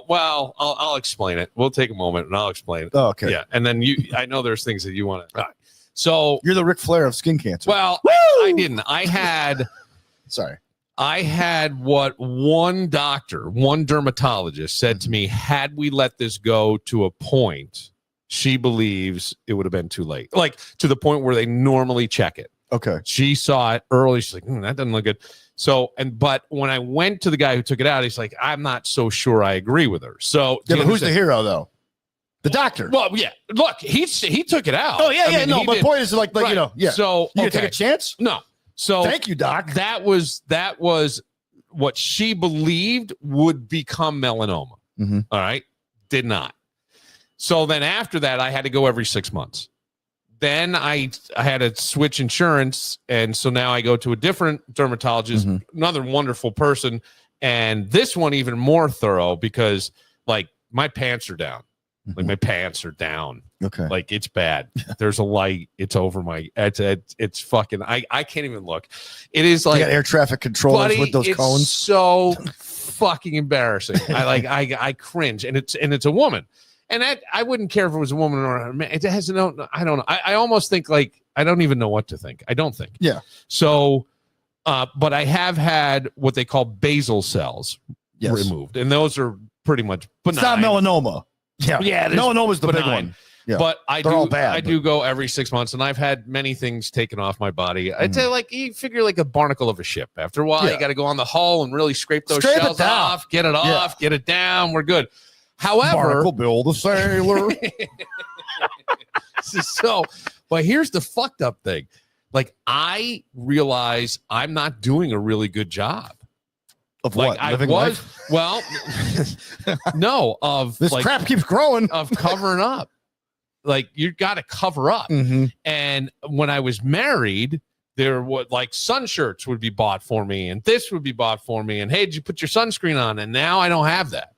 Well, I'll explain it. We'll take a moment and I'll explain it. Oh, okay. Yeah. And then I know there's things that you want to. Right. So you're the Ric Flair of skin cancer. Well, I didn't. I had. Sorry. I had what one dermatologist said to me, had we let this go to a point, she believes it would have been too late. Like to the point where they normally check it. Okay. She saw it early. She's like, that doesn't look good. So, but when I went to the guy who took it out, he's like, I'm not so sure I agree with her. So, yeah, but who's the hero though? The doctor. Well, yeah. Look, he took it out. Oh, yeah, I mean, no. My point is like right. you know, yeah. So, you take a chance? No. So, thank you, doc. That was what she believed would become melanoma. Mm-hmm. All right. Did not. So then after that, I had to go every 6 months. Then I had to switch insurance. And so now I go to a different dermatologist, another wonderful person. And this one even more thorough because like my pants are down. Like my pants are down. Okay. Like it's bad. There's a light. It's over my. It's fucking. I can't even look. It is like you got air traffic controllers buddy, with those it's cones. So fucking embarrassing. I cringe, and it's a woman, and that I wouldn't care if it was a woman or a man. It has no. I don't know. I almost think like I don't even know what to think. I don't think. Yeah. So, but I have had what they call basal cells removed, and those are pretty much benign. It's not melanoma. Yeah, melanoma's the big one. Yeah. But They're all bad, I do go every 6 months, and I've had many things taken off my body. I'd say like you figure like a barnacle of a ship. After a while, you got to go on the hull and really scrape those shells off, get it off, get it down. We're good. However, Barnacle Bill the sailor. So, but here's the fucked up thing. Like I realize I'm not doing a really good job. Of like what? Living life? Well, no, of this like, crap keeps growing. Of covering up. Like you got to cover up. And when I was married, there would like sun shirts would be bought for me, and this would be bought for me, and hey, did you put your sunscreen on? And now I don't have that.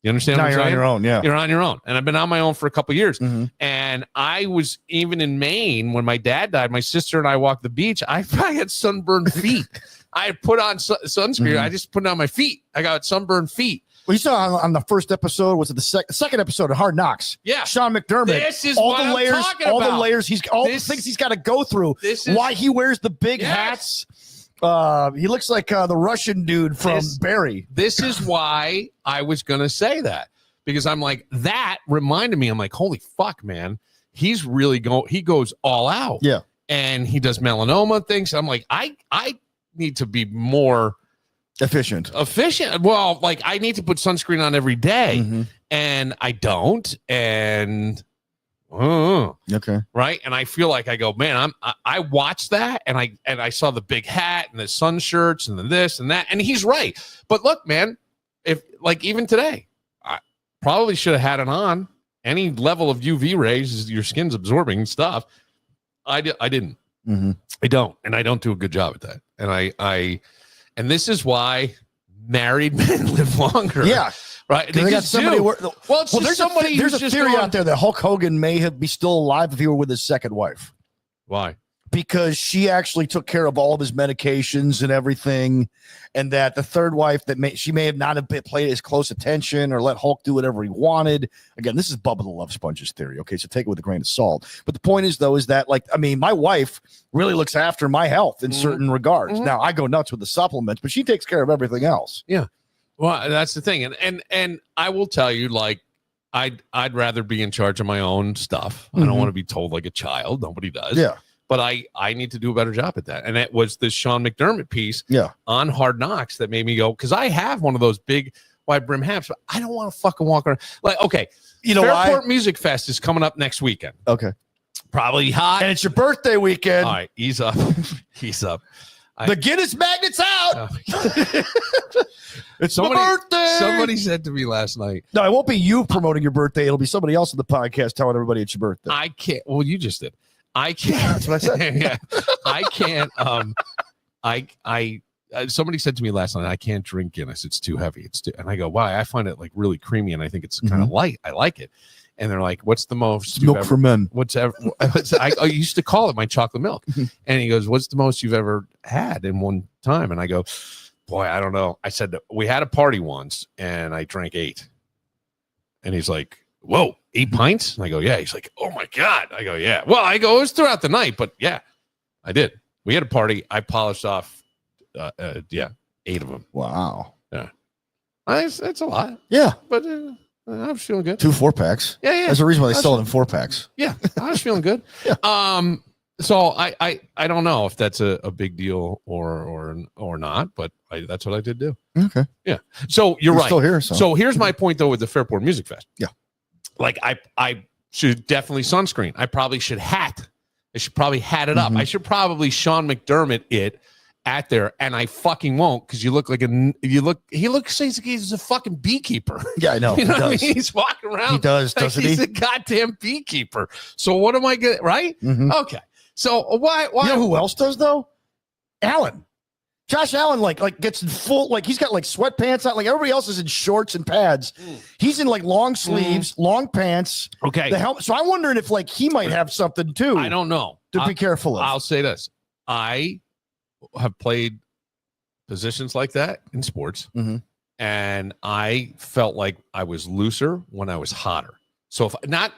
You understand? Now you're on your own. Yeah, you're on your own, and I've been on my own for a couple of years. And I was even in Maine when my dad died. My sister and I walked the beach. I had sunburned feet. I had put on sunscreen. I just put it on my feet. I got sunburned feet. Well, you saw on the first episode, was it the second episode of Hard Knocks? Yeah, Sean McDermott. This is all what the I'm layers, talking all about. the layers. The things he's got to go through. Why he wears the big hats. He looks like the Russian dude from Barry. This is why I was gonna say that, because I'm like, that reminded me. I'm like, holy fuck, man. He's really he goes all out. Yeah, and he does melanoma things. I'm like, I need to be more efficient. Well, like I need to put sunscreen on every day, and I don't. And okay, right. And I feel like I go, man, I watched that, and I saw the big hat and the sun shirts and the this and that, and he's right. But look, man, if like even today, I probably should have had it on. Any level of UV rays, your skin's absorbing stuff. I didn't. I don't, and I don't do a good job at that. And and this is why married men live longer. Yeah, right. They got somebody. There's somebody. There's a theory out there that Hulk Hogan may be still alive if he were with his second wife. Why? Because she actually took care of all of his medications and everything, and that the third wife she may have not have played as close attention or let Hulk do whatever he wanted. Again, this is Bubba the Love Sponge's theory. Okay, so take it with a grain of salt. But the point is, though, is that my wife really looks after my health in certain regards. Now I go nuts with the supplements, but she takes care of everything else. Yeah, well, that's the thing, and I will tell you, like, I'd rather be in charge of my own stuff. I don't want to be told like a child. Nobody does. Yeah. But I need to do a better job at that. And it was this Sean McDermott piece on Hard Knocks that made me go, because I have one of those big wide brim hats, but I don't want to fucking walk around. Like, okay, Fairport Music Fest is coming up next weekend. Okay. Probably hot. And it's your birthday weekend. All right, ease up. Ease up. The Guinness magnet's out. It's my birthday. Somebody said to me last night. No, it won't be you promoting your birthday. It'll be somebody else in the podcast telling everybody it's your birthday. I can't. Well, you just did. I can't. That's what I said. Yeah, I can't. Somebody said to me last night, I can't drink Guinness. It's too heavy. And I go, why? I find it like really creamy, and I think it's kind of light. I like it. And they're like, what's the most milk for men? I used to call it my chocolate milk. And he goes, what's the most you've ever had in one time? And I go, boy, I don't know. I said, we had a party once and I drank 8. And he's like, whoa, 8 pints? And I go, yeah. He's like, oh my God. I go, yeah. Well, I go, it was throughout the night, but yeah, I did. We had a party. I polished off, 8 of them. Wow. Yeah. It's a lot. Yeah. But I was feeling good. 2 4-packs. Yeah. That's the reason why they sell it in 4-packs. Yeah. I was feeling good. Yeah. So I don't know if that's a big deal or not, but that's what I did do. Okay. Yeah. So you're right. Still here. So here's my point though with the Fairport Music Fest. Yeah. Like I should definitely sunscreen. I probably should hat. I should probably hat it up. I should probably Sean McDermott it at there, and I fucking won't, because he looks like he's a fucking beakeeper. Yeah, I know. You know what I mean? He's walking around. He does, like doesn't he? He's a goddamn beekeeper. So what am I gonna right? Okay. So why you know who else does though? Alan. Josh Allen like gets in full, like he's got like sweatpants on, like everybody else is in shorts and pads. He's in like long sleeves, long pants. Okay. The helmet. So I'm wondering if like he might have something too. I don't know. To be careful of. I'll say this. I have played positions like that in sports, and I felt like I was looser when I was hotter. So if not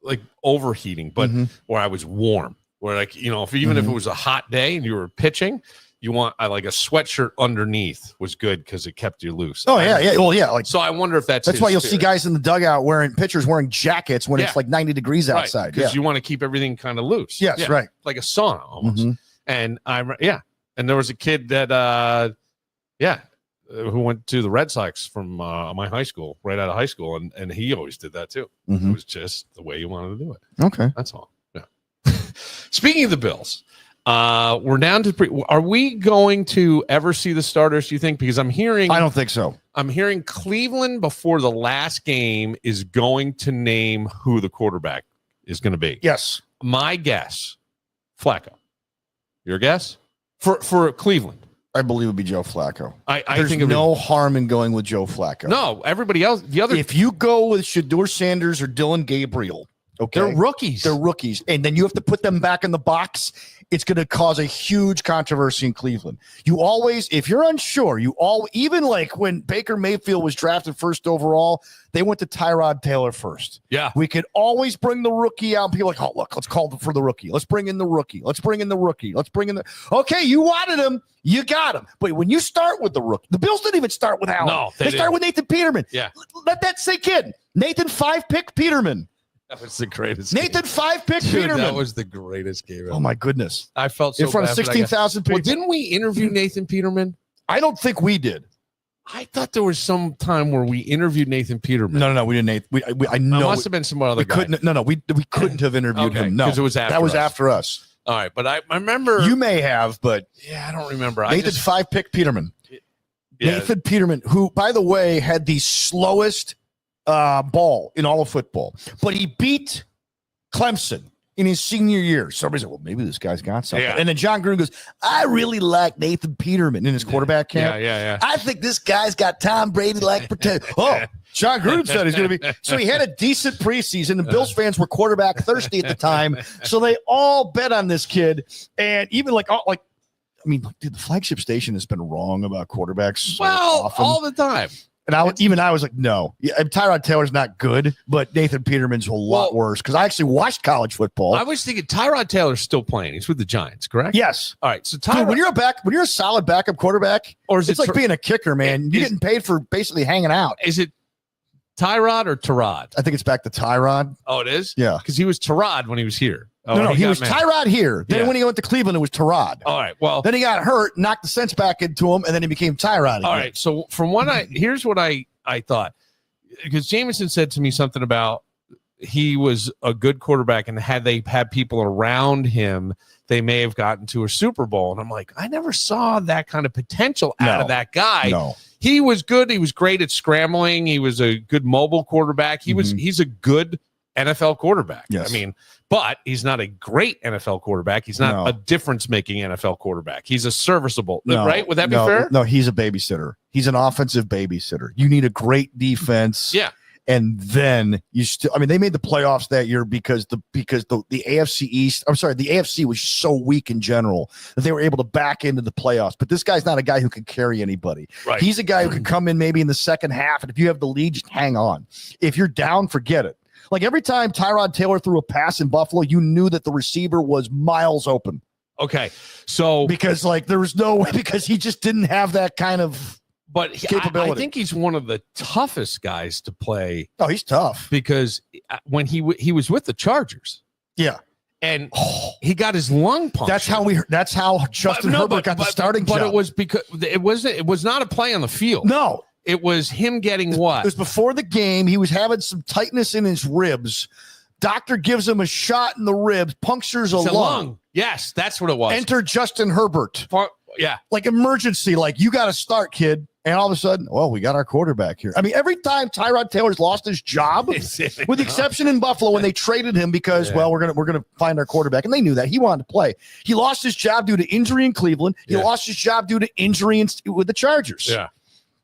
like overheating, but where I was warm, where like, you know, if it was a hot day and you were pitching, you want like a sweatshirt underneath was good because it kept you loose. Oh yeah. Well, yeah. Like, so I wonder if that's why you'll see guys in the dugout pitchers wearing jackets when it's like 90 degrees outside. Because you want to keep everything kind of loose. Yes, right. Like a sauna almost. And and there was a kid that who went to the Red Sox from my high school, right out of high school, and he always did that too. It was just the way you wanted to do it. Okay, that's all. Yeah. Speaking of the Bills, we're down to are we going to ever see the starters, do you think? Because I don't think so. I'm hearing Cleveland before the last game is going to name who the quarterback is going to be. Yes. My guess, Flacco. Your guess? For Cleveland. I believe it would be Joe Flacco. I There's think no harm in going with Joe Flacco. No, everybody else, if you go with Shedeur Sanders or Dylan Gabriel, okay, they're rookies. And then you have to put them back in the box. It's going to cause a huge controversy in Cleveland. You always, if you're unsure, even like when Baker Mayfield was drafted first overall, they went to Tyrod Taylor first. Yeah. We could always bring the rookie out. People are like, oh, look, let's call for the rookie. Let's bring in the rookie. Okay, you wanted him. You got him. But when you start with the rookie, the Bills didn't even start with Allen. No, they started with Nathan Peterman. Yeah. Let that sink in. Nathan 5-pick Peterman. That was the greatest. Nathan 5-pick Peterman. That was the greatest game ever. Oh my goodness! I felt so in front bad of 16,000 people. Well, didn't we interview Nathan Peterman? I don't think we did. I thought there was some time where we interviewed Nathan Peterman. No, we didn't. I know it must have been some other guy. We couldn't have interviewed him. No, because it was after that was us. After us. All right, but I remember you may have, but I don't remember. Nathan 5-pick Peterman. Yeah. Nathan Peterman, who by the way had the slowest ball in all of football, but he beat Clemson in his senior year. Somebody said, well, maybe this guy's got something. Yeah. And then John Gruden goes, I really like Nathan Peterman in his quarterback camp. Yeah. I think this guy's got Tom Brady-like protection. Oh, John Gruden said he's going to be. So he had a decent preseason. The Bills fans were quarterback thirsty at the time. So they all bet on this kid. And even dude, the flagship station has been wrong about quarterbacks so often. All the time. And I was like, no. Yeah, Tyrod Taylor's not good, but Nathan Peterman's a lot worse because I actually watched college football. I was thinking Tyrod Taylor's still playing. He's with the Giants, correct? Yes. All right. So Tyrod, dude, when you're a solid backup quarterback, or it's like being a kicker, man. You're getting paid for basically hanging out. Is it Tyrod or Tyrod? I think it's back to Tyrod. Oh, it is? Yeah. Because he was Tyrod when he was here. No, he was Tyrod here. Then when he went to Cleveland, it was Tyrod. All right. Well, then he got hurt, knocked the sense back into him, and then he became Tyrod again. All right. So from what here's what I thought, because Jameson said to me something about he was a good quarterback, and had they had people around him, they may have gotten to a Super Bowl. And I'm like, I never saw that kind of potential out of that guy. No. He was good. He was great at scrambling. He was a good mobile quarterback. He's a good NFL quarterback. Yes. I mean, but he's not a great NFL quarterback. He's not a difference-making NFL quarterback. He's a serviceable, right? Would that be fair? No, he's a babysitter. He's an offensive babysitter. You need a great defense. Yeah. And then you still, I mean, they made the playoffs that year because the AFC East, I'm sorry, the AFC was so weak in general that they were able to back into the playoffs. But this guy's not a guy who can carry anybody. Right. He's a guy who can come in maybe in the second half. And if you have the lead, just hang on. If you're down, forget it. Like every time Tyrod Taylor threw a pass in Buffalo, you knew that the receiver was miles open. Okay. So because there was no way, because he just didn't have that kind of capability. I think he's one of the toughest guys to play. Oh, he's tough. Because when he was with the Chargers. Yeah. And he got his lung punctured. That's how Justin Herbert got the starting job. But it was because it was not a play on the field. No. It was him getting what? It was before the game. He was having some tightness in his ribs. Doctor gives him a shot in the ribs, punctures a lung. Yes, that's what it was. Enter Justin Herbert. Yeah. Like emergency, like you got to start, kid. And all of a sudden, well, we got our quarterback here. I mean, every time Tyrod Taylor's lost his job, with the exception in Buffalo when they traded him because, well, we're gonna find our quarterback, and they knew that he wanted to play. He lost his job due to injury in Cleveland. He lost his job due to injury with the Chargers. Yeah,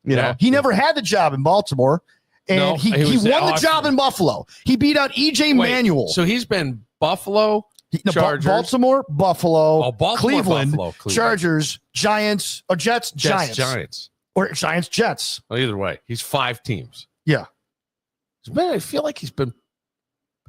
you know, he never had the job in Baltimore, and he won the job in Buffalo. He beat out EJ Manuel. So he's been Buffalo, Chargers, Baltimore, Buffalo, Cleveland, Cleveland, Chargers, Giants, or Jets, Giants. Or Giants, Jets. Well, either way, he's 5 teams. Yeah. I feel like he's been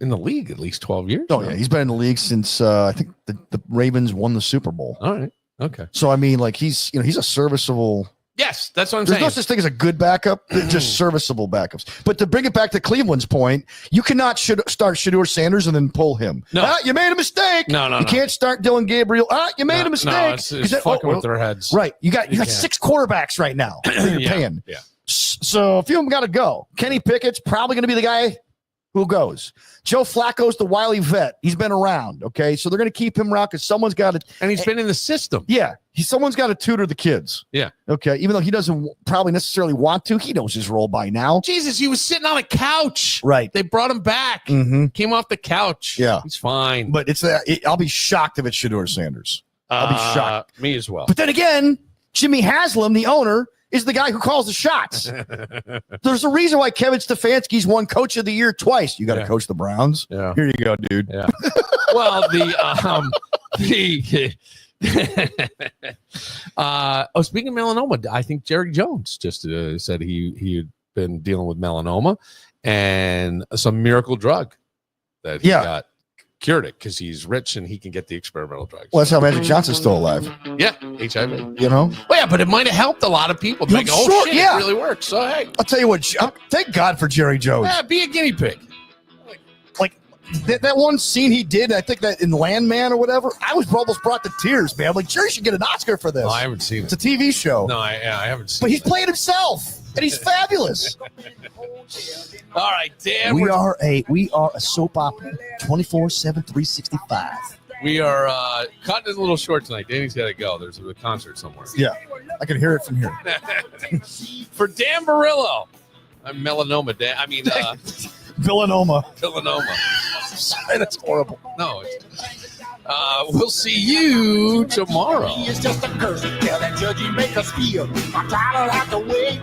in the league at least 12 years. Oh, yeah. He's been in the league since I think the Ravens won the Super Bowl. All right. Okay. So, I mean, like he's a serviceable. Yes, that's what I'm There's saying. no such thing as a good backup. They're just serviceable backups. But to bring it back to Cleveland's point, you cannot start Shedeur Sanders and then pull him. No. You made a mistake. No. You can't start Dylan Gabriel. You made a mistake. No, it's fucking with their heads. Right. You got 6 quarterbacks right now that you're paying. Yeah. So a few of them got to go. Kenny Pickett's probably going to be the guy who goes. Joe Flacco's the wily vet. He's been around. Okay. So they're going to keep him around because someone's got to. And he's been in the system. Yeah. Someone's got to tutor the kids. Yeah. Okay. Even though he doesn't probably necessarily want to, he knows his role by now. Jesus, he was sitting on a couch. Right. They brought him back. Mm-hmm. Came off the couch. Yeah. He's fine. But I'll be shocked if it's Shedeur Sanders. I'll be shocked. Me as well. But then again, Jimmy Haslam, the owner, is the guy who calls the shots. There's a reason why Kevin Stefanski's won Coach of the Year twice. You got to coach the Browns. Yeah. Here you go, dude. Yeah. Well, speaking of melanoma, I think Jerry Jones just said he had been dealing with melanoma and some miracle drug that he got cured it because he's rich and he can get the experimental drugs. Well, that's how Magic Johnson's still alive. Yeah, HIV. You know? Well, yeah, but it might have helped a lot of people. Like, sure, shit, it really works. So, hey. I'll tell you what, thank God for Jerry Jones. Yeah, be a guinea pig. Like that one scene he did, I think that in Landman or whatever, I was almost brought to tears, man. I'm like, Jerry should get an Oscar for this. Oh, I haven't seen it. It's a TV show. No, I haven't seen it. But he's playing himself, and he's fabulous. All right, Dan. We are a soap opera, 24/7, 365. We are cutting it a little short tonight. Danny's got to go. There's a concert somewhere. Yeah, I can hear it from here. For Dan Barillo, I'm melanoma. Dan. I mean, Villanoma. Villanoma. That's horrible. No. We'll see you tomorrow. It's just a curse. Tell that judge he make us feel. I'm tired of have to wait.